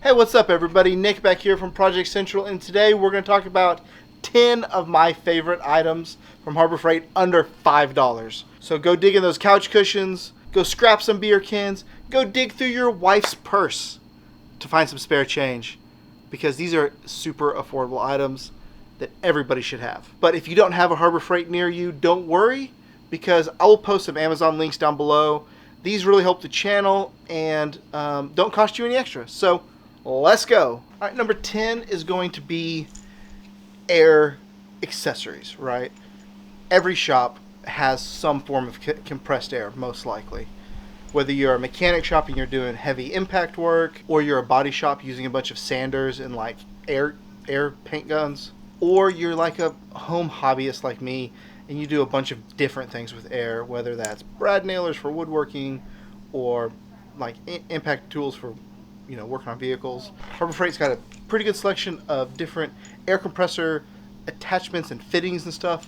Hey, what's up everybody? Nick back here from Project Central, and today we're going to talk about 10 of my favorite items from Harbor Freight under $5. So go dig in those couch cushions, go scrap some beer cans, go dig through your wife's purse to find some spare change, because these are super affordable items that everybody should have. But if you don't have a Harbor Freight near you, don't worry, because I will post some Amazon links down below. These really help the channel and don't cost you any extra. So let's go. All right, number 10 is going to be air accessories, right? Every shop has some form of compressed air, most likely. Whether you're a mechanic shop and you're doing heavy impact work, or you're a body shop using a bunch of sanders and like air paint guns, or you're like a home hobbyist like me and you do a bunch of different things with air, whether that's brad nailers for woodworking or like impact tools for working on vehicles. Harbor Freight's got a pretty good selection of different air compressor attachments and fittings and stuff,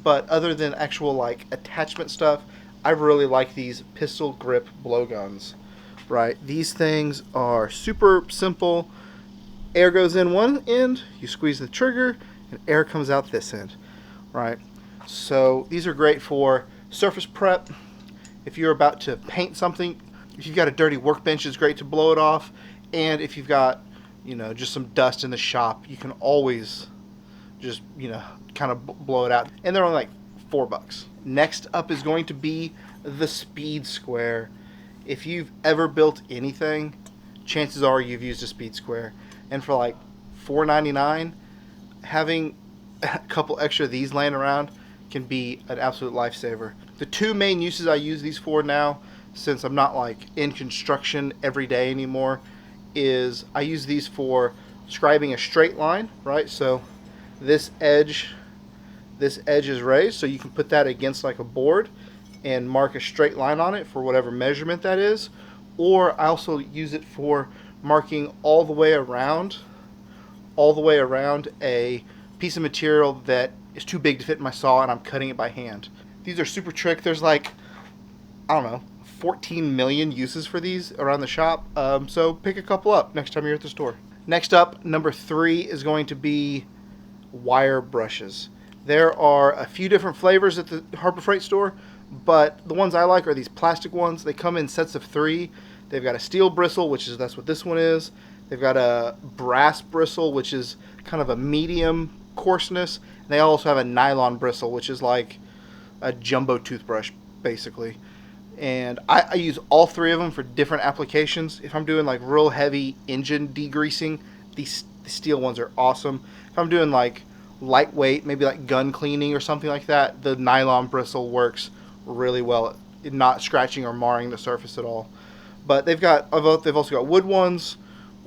but other than actual like attachment stuff, I really like these pistol grip blowguns, right? These things are super simple. Air goes in one end, you squeeze the trigger, and air comes out this end, right? So these are great for surface prep. If you're about to paint something, if you've got a dirty workbench, it's great to blow it off. And if you've got, just some dust in the shop, you can always just, kind of blow it out. And they're only like $4. Next up is going to be the Speed Square. If you've ever built anything, chances are you've used a Speed Square. And for like $4.99, having a couple extra of these laying around can be an absolute lifesaver. The two main uses I use these for now, since I'm not like in construction every day anymore, is I use these for scribing a straight line, right? So this edge is raised, so you can put that against like a board and mark a straight line on it for whatever measurement that is. Or I also use it for marking all the way around a piece of material that is too big to fit in my saw and I'm cutting it by hand. These are super trick. There's like, I don't know, 14 million uses for these around the shop, so pick a couple up next time you're at the store. Next up, number 3 is going to be wire brushes. There are a few different flavors at the Harbor Freight store, but the ones I like are these plastic ones. They come in sets of 3. They've got a steel bristle, that's what this one is. They've got a brass bristle, which is kind of a medium coarseness. And they also have a nylon bristle, which is like a jumbo toothbrush, basically. And I use all 3 of them for different applications. If I'm doing like real heavy engine degreasing, the steel ones are awesome. If I'm doing like lightweight, maybe like gun cleaning or something like that, the nylon bristle works really well at not scratching or marring the surface at all. But they've also got wood ones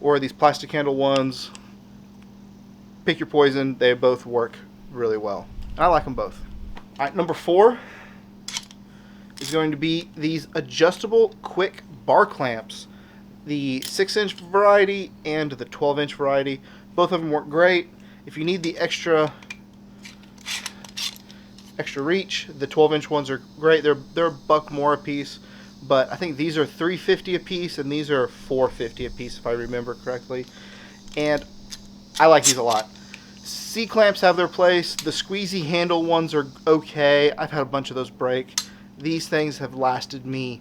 or these plastic handle ones. Pick your poison. They both work really well, and I like them both. All right, number 4 is going to be these adjustable quick bar clamps, the 6-inch variety and the 12-inch variety. Both of them work great. If you need the extra reach, the 12-inch ones are great. They're $1 more a piece, but I think these are $3.50 a piece and these are $4.50 a piece if I remember correctly. And I like these a lot. C-clamps have their place. The squeezy handle ones are okay. I've had a bunch of those break. These things have lasted me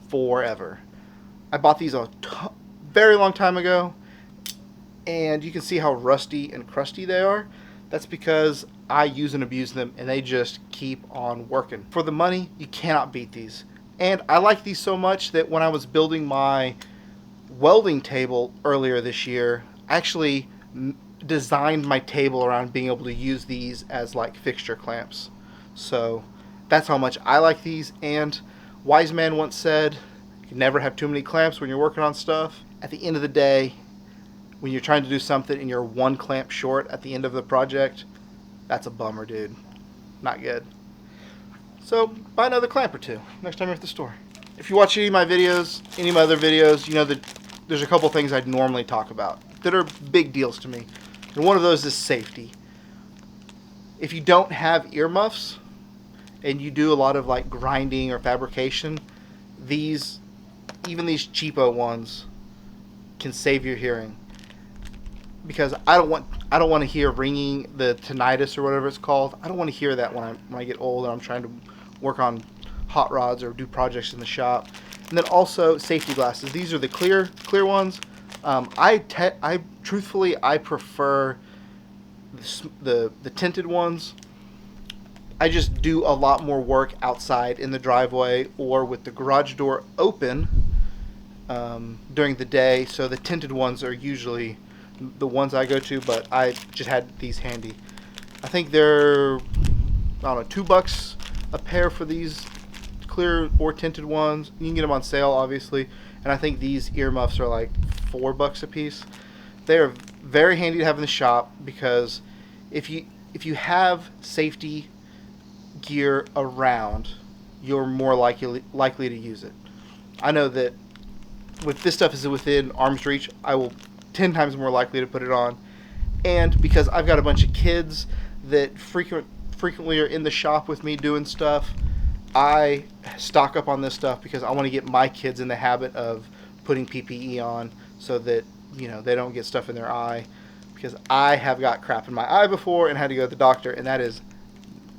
forever. I bought these a very long time ago, and you can see how rusty and crusty they are. That's because I use and abuse them, and they just keep on working. For the money, you cannot beat these. And I like these so much that when I was building my welding table earlier this year, I actually designed my table around being able to use these as like fixture clamps. So that's how much I like these. And wise man once said, you can never have too many clamps when you're working on stuff. At the end of the day, when you're trying to do something and you're 1 clamp short at the end of the project, that's a bummer, dude. Not good. So buy another clamp or 2 next time you're at the store. If you watch any of my videos, any of my other videos, you know that there's a couple things I'd normally talk about that are big deals to me. And one of those is safety. If you don't have earmuffs and you do a lot of like grinding or fabrication, even these cheapo ones can save your hearing. because I don't want to hear ringing, the tinnitus or whatever it's called. I don't want to hear that when I get old and I'm trying to work on hot rods or do projects in the shop. And then also safety glasses. These are the clear ones. I truthfully prefer the tinted ones. I just do a lot more work outside in the driveway or with the garage door open during the day, so the tinted ones are usually the ones I go to, but I just had these handy. I think they're, I don't know, $2 a pair for these clear or tinted ones. You can get them on sale, obviously, and I think these earmuffs are like $4 a piece. They are very handy to have in the shop because if you have safety gear around, you're more likely to use it. I know that if this stuff is within arm's reach, I will 10 times more likely to put it on. And because I've got a bunch of kids that frequently are in the shop with me doing stuff, I stock up on this stuff because I want to get my kids in the habit of putting PPE on so that, you know, they don't get stuff in their eye, because I have got crap in my eye before and had to go to the doctor, and that is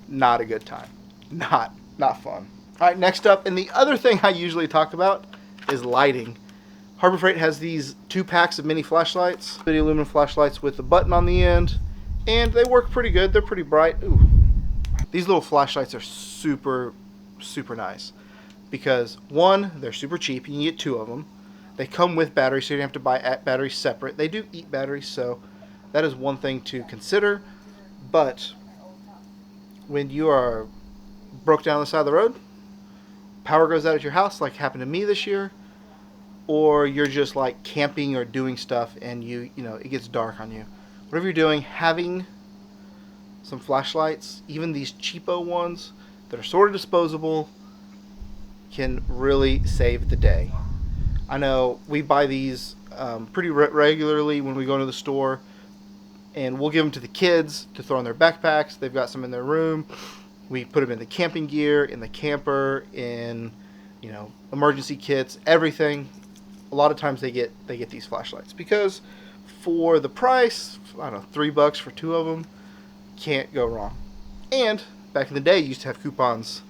not a good time. Not fun. All right, next up, and the other thing I usually talk about is lighting. Harbor Freight has these 2 packs of mini flashlights, the aluminum flashlights with the button on the end, and they work pretty good. They're pretty bright. Ooh. These little flashlights are super nice because, one, they're super cheap. You can get 2 of them. They come with batteries, so you don't have to buy batteries separate. They do eat batteries, so that is one thing to consider. But when you are broke down on the side of the road, power goes out at your house like happened to me this year, or you're just like camping or doing stuff and you know it gets dark on you. Whatever you're doing, having some flashlights, even these cheapo ones that are sort of disposable, can really save the day. I know we buy these pretty regularly when we go to the store, and we'll give them to the kids to throw in their backpacks. They've got some in their room. We put them in the camping gear, in the camper, in, you know, emergency kits, everything. A lot of times they get these flashlights because for the price, I don't know, $3 for 2 of them, can't go wrong. And back in the day, you used to have coupons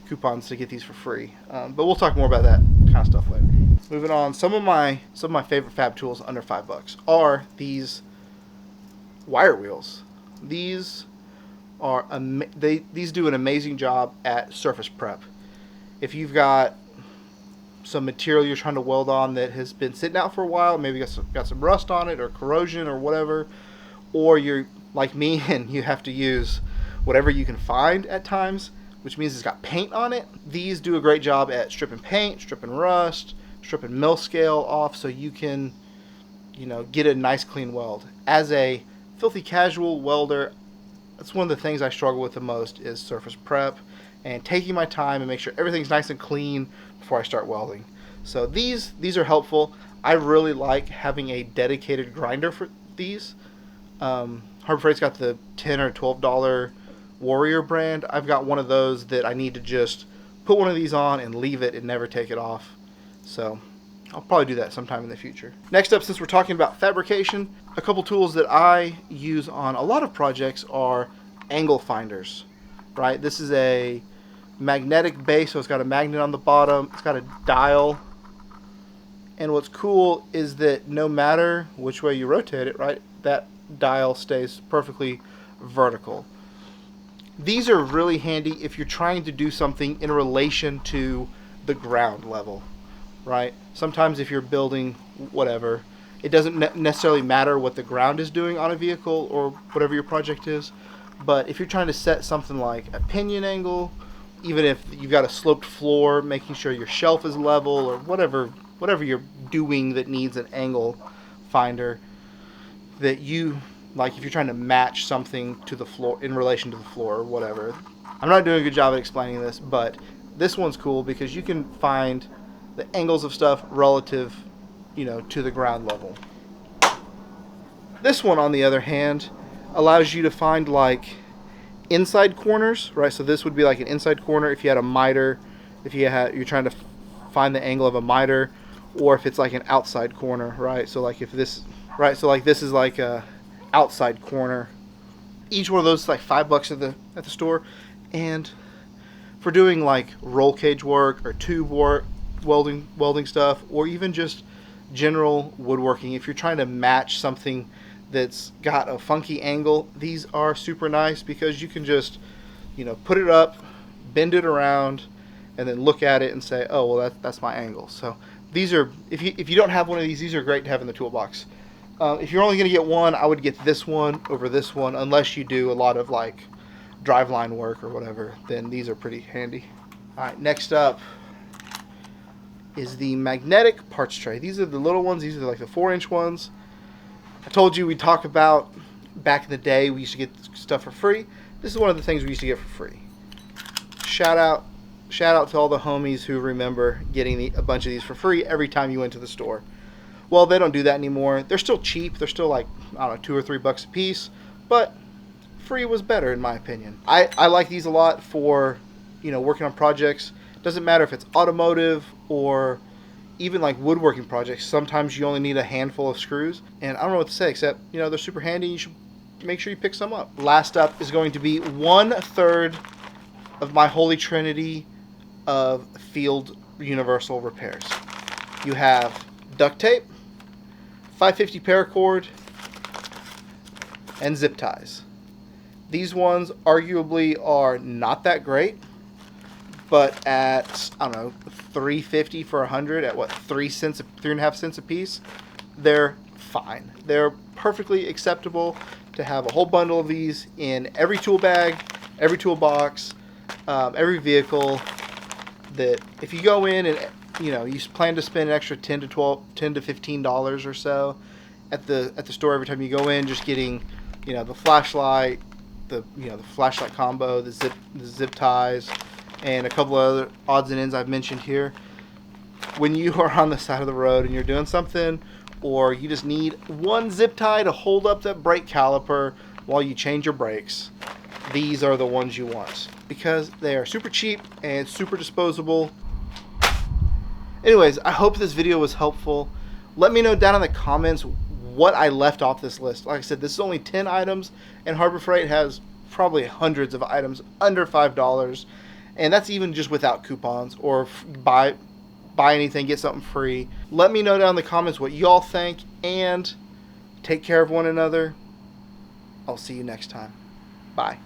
to get these for free. But we'll talk more about that kind of stuff later. Moving on, some of my favorite fab tools under $5 are these wire wheels. These are these do an amazing job at surface prep. If you've got some material you're trying to weld on that has been sitting out for a while, maybe got some rust on it or corrosion or whatever, or you're like me and you have to use whatever you can find at times, which means it's got paint on it. These do a great job at stripping paint, stripping rust, stripping mill scale off, so you can, you know, get a nice clean weld. As a filthy casual welder, that's one of the things I struggle with the most is surface prep and taking my time and make sure everything's nice and clean before I start welding. So these are helpful. I really like having a dedicated grinder for these. Harbor Freight's got the $10 or $12 Warrior brand. I've got one of those that I need to just put one of these on and leave it and never take it off. So I'll probably do that sometime in the future. Next up, since we're talking about fabrication, a couple tools that I use on a lot of projects are angle finders, right? This is a magnetic base, so it's got a magnet on the bottom, it's got a dial, and what's cool is that no matter which way you rotate it, right, that dial stays perfectly vertical. These are really handy if you're trying to do something in relation to the ground level, right? Sometimes if you're building whatever, it doesn't necessarily matter what the ground is doing on a vehicle or whatever your project is, but if you're trying to set something like a pinion angle, even if you've got a sloped floor, making sure your shelf is level or whatever you're doing that needs an angle finder, that you, like if you're trying to match something to the floor in relation to the floor or whatever. I'm not doing a good job at explaining this, but this one's cool because you can find the angles of stuff relative, you know, to the ground level. This one, on the other hand, allows you to find like inside corners, right? So this would be like an inside corner if you had a miter, if you're trying to find the angle of a miter, or if it's like an outside corner, right? So like if this right? So like this is like a outside corner. Each one of those is like $5 at the store, and for doing like roll cage work or tube work, welding stuff, or even just general woodworking, if you're trying to match something that's got a funky angle, these are super nice because you can just, put it up, bend it around, and then look at it and say, oh, well, that's my angle. So these are, if you don't have one of these are great to have in the toolbox. If you're only going to get one, I would get this one over this one, unless you do a lot of like driveline work or whatever, then these are pretty handy. All right, next up is the magnetic parts tray. These are the little ones. These are like the 4-inch ones. I told you we'd talk about back in the day we used to get stuff for free. This is one of the things we used to get for free. Shout out to all the homies who remember getting a bunch of these for free every time you went to the store. Well, they don't do that anymore. They're still cheap. They're still like, I don't know, $2 or $3 a piece, but free was better in my opinion. I like these a lot for, working on projects. Doesn't matter if it's automotive or even like woodworking projects. Sometimes you only need a handful of screws, and I don't know what to say except, they're super handy. You should make sure you pick some up. Last up is going to be 1/3 of my holy trinity of field universal repairs. You have duct tape, 550 paracord, and zip ties. These ones arguably are not that great, but at, I don't know, $3.50 for 100 at what, 3.5 cents a piece, they're fine. They're perfectly acceptable to have a whole bundle of these in every tool bag, every toolbox, every vehicle. That if you go in and you plan to spend an extra $10 to $15 or so at the store every time you go in, just getting the flashlight, the flashlight combo, the zip ties, and a couple of other odds and ends I've mentioned here. When you are on the side of the road and you're doing something, or you just need one zip tie to hold up that brake caliper while you change your brakes, these are the ones you want because they are super cheap and super disposable. Anyways, I hope this video was helpful. Let me know down in the comments what I left off this list. Like I said, this is only 10 items, and Harbor Freight has probably hundreds of items under $5, and that's even just without coupons or buy anything, get something free. Let me know down in the comments what y'all think, and take care of one another. I'll see you next time. Bye.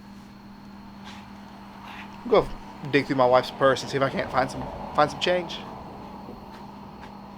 I'll go dig through my wife's purse and see if I can't find some change.